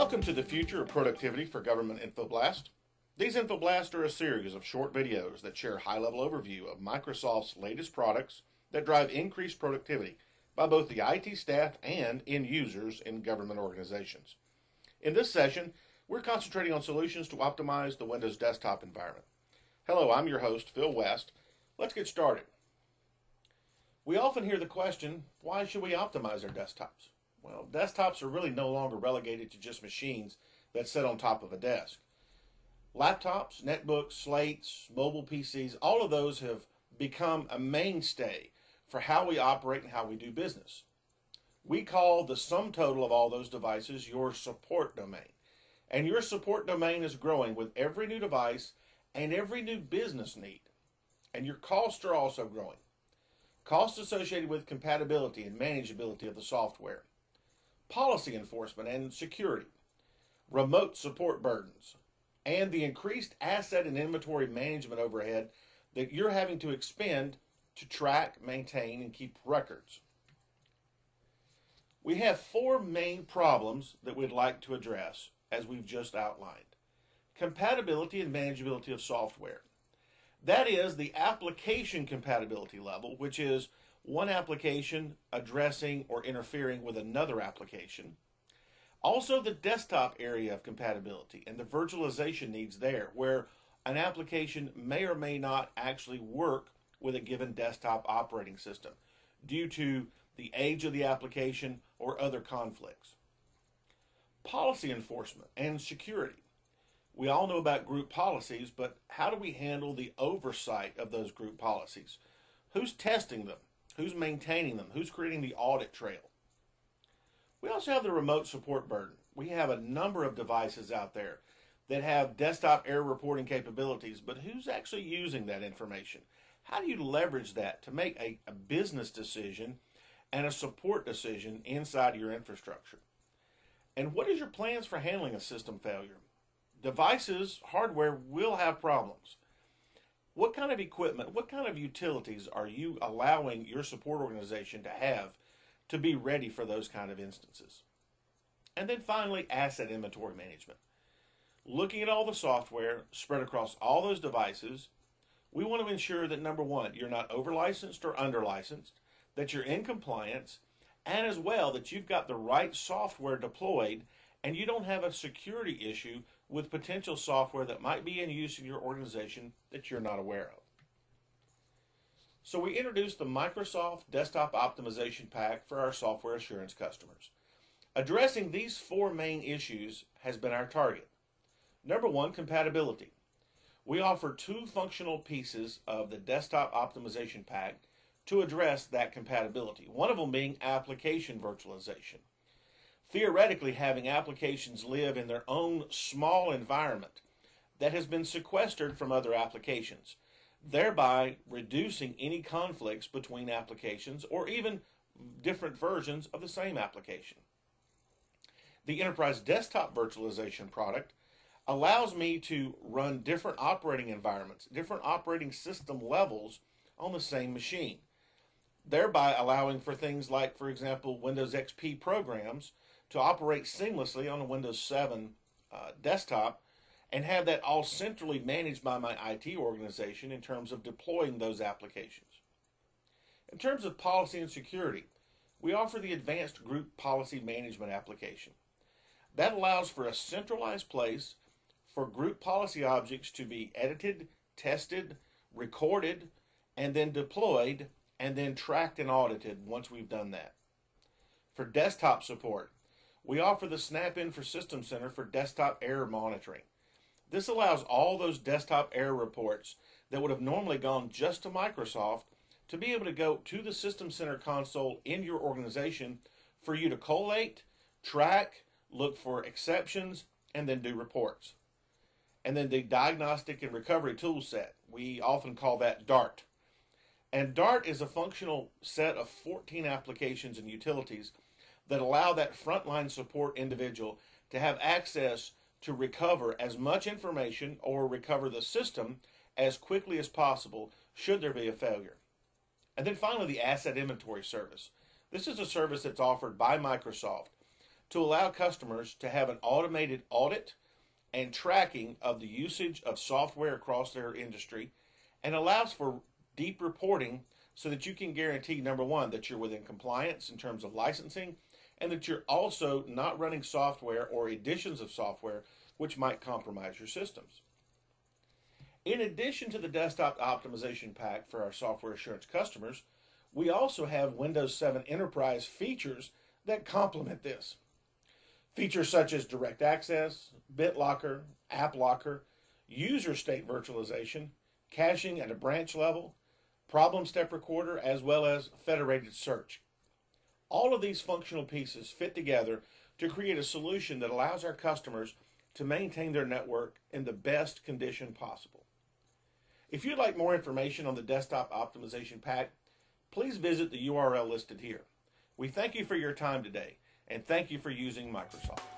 Welcome to the future of productivity for Government InfoBlast. These InfoBlasts are a series of short videos that share a high-level overview of Microsoft's latest products that drive increased productivity by both the IT staff and end users in government organizations. In this session, we're concentrating on solutions to optimize the Windows desktop environment. Hello, I'm your host, Phil West. Let's get started. We often hear the question, why should we optimize our desktops? Well, desktops are really no longer relegated to just machines that sit on top of a desk. Laptops, netbooks, slates, mobile PCs, all of those have become a mainstay for how we operate and how we do business. We call the sum total of all those devices your support domain. And your support domain is growing with every new device and every new business need. And your costs are also growing. Costs associated with compatibility and manageability of the software, policy enforcement and security, remote support burdens, and the increased asset and inventory management overhead that you're having to expend to track, maintain, and keep records. We have four main problems that we'd like to address as we've just outlined. Compatibility and manageability of software. That is the application compatibility level, which is one application addressing or interfering with another application. Also the desktop area of compatibility and the virtualization needs there, where an application may or may not actually work with a given desktop operating system due to the age of the application or other conflicts. Policy enforcement and security. We all know about group policies, but how do we handle the oversight of those group policies? Who's testing them? Who's maintaining them? Who's creating the audit trail? We also have the remote support burden. We have a number of devices out there that have desktop error reporting capabilities, but who's actually using that information? How do you leverage that to make a business decision and a support decision inside your infrastructure? And what is your plans for handling a system failure? Devices, hardware will have problems. What kind of equipment, what kind of utilities are you allowing your support organization to have to be ready for those kind of instances? And then finally, asset inventory management. Looking at all the software spread across all those devices, we want to ensure that number one, you're not over-licensed or under-licensed, that you're in compliance, and as well that you've got the right software deployed and you don't have a security issue with potential software that might be in use in your organization that you're not aware of. So we introduced the Microsoft Desktop Optimization Pack for our software assurance customers. Addressing these four main issues has been our target. Number one, compatibility. We offer two functional pieces of the Desktop Optimization Pack to address that compatibility, one of them being application virtualization. Theoretically, having applications live in their own small environment that has been sequestered from other applications, thereby reducing any conflicts between applications or even different versions of the same application. The Enterprise Desktop Virtualization product allows me to run different operating environments, different operating system levels on the same machine, thereby allowing for things like, for example, Windows XP programs to operate seamlessly on a Windows 7 desktop and have that all centrally managed by my IT organization in terms of deploying those applications. In terms of policy and security, we offer the Advanced Group Policy Management application. That allows for a centralized place for group policy objects to be edited, tested, recorded, and then deployed, and then tracked and audited once we've done that. For desktop support, we offer the Snap-in for System Center for desktop error monitoring. This allows all those desktop error reports that would have normally gone just to Microsoft to be able to go to the System Center console in your organization for you to collate, track, look for exceptions, and then do reports. And then the Diagnostic and Recovery Tool Set, we often call that DART. And DART is a functional set of 14 applications and utilities that allow that frontline support individual to have access to recover as much information or recover the system as quickly as possible should there be a failure. And then finally, the Asset Inventory Service. This is a service that's offered by Microsoft to allow customers to have an automated audit and tracking of the usage of software across their industry, and allows for deep reporting so that you can guarantee, number one, that you're within compliance in terms of licensing, and that you're also not running software or editions of software which might compromise your systems. In addition to the Desktop Optimization Pack for our software assurance customers, we also have Windows 7 Enterprise features that complement this. Features such as Direct Access, BitLocker, AppLocker, User State Virtualization, caching at a branch level, Problem Step Recorder, as well as Federated Search. All of these functional pieces fit together to create a solution that allows our customers to maintain their network in the best condition possible. If you'd like more information on the Desktop Optimization Pack, please visit the URL listed here. We thank you for your time today, and thank you for using Microsoft.